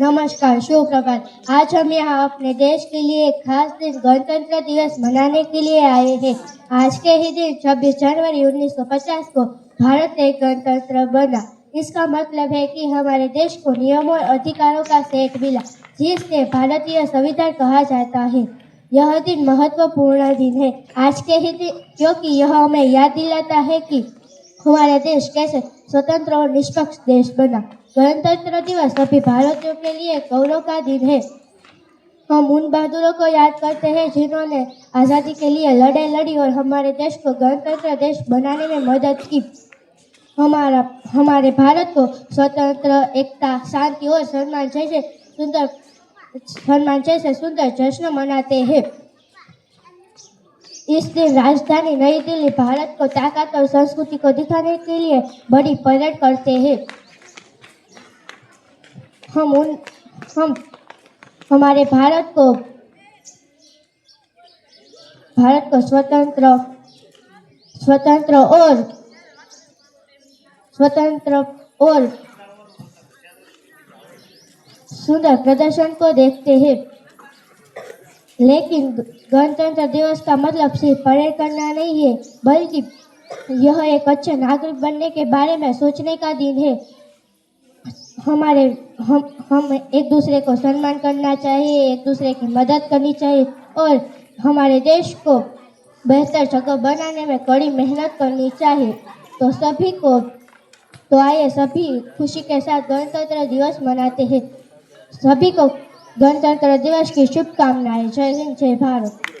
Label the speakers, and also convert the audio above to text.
Speaker 1: नमस्कार, शुभ प्रभात। आज हम यहाँ अपने देश के लिए एक खास दिन गणतंत्र दिवस मनाने के लिए आए हैं। आज के ही दिन 26 जनवरी 1950 को भारत एक गणतंत्र बना। इसका मतलब है कि हमारे देश को नियमों और अधिकारों का सेट मिला, जिसे भारतीय संविधान कहा जाता है। यह दिन महत्वपूर्ण दिन है आज के ही दिन, क्योंकि यह हमें याद दिलाता है कि हमारा देश कैसे स्वतंत्र और निष्पक्ष देश बना। गणतंत्र दिवस सभी भारतीयों के लिए गौरव का दिन है। हम उन बहादुरों को याद करते हैं जिन्होंने आज़ादी के लिए लड़ाई लड़ी और हमारे देश को गणतंत्र देश बनाने में मदद की। हमारे भारत को स्वतंत्र, एकता, शांति और सम्मान जैसे सुंदर जश्न मनाते हैं। इस दिन राजधानी नई दिल्ली भारत को ताकत और संस्कृति को दिखाने के लिए बड़ी परेड करते हैं। हम हमारे भारत को स्वतंत्र और सुंदर प्रदर्शन को देखते हैं। लेकिन गणतंत्र दिवस का मतलब सिर्फ परेड करना नहीं है, बल्कि यह एक अच्छे नागरिक बनने के बारे में सोचने का दिन है। हम एक दूसरे को सम्मान करना चाहिए, एक दूसरे की मदद करनी चाहिए और हमारे देश को बेहतर जगह बनाने में कड़ी मेहनत करनी चाहिए। तो आइए सभी खुशी के साथ गणतंत्र दिवस मनाते हैं। सभी को गणतंत्र दिवस की शुभकामनाएं। जय हिंद, जय भारत।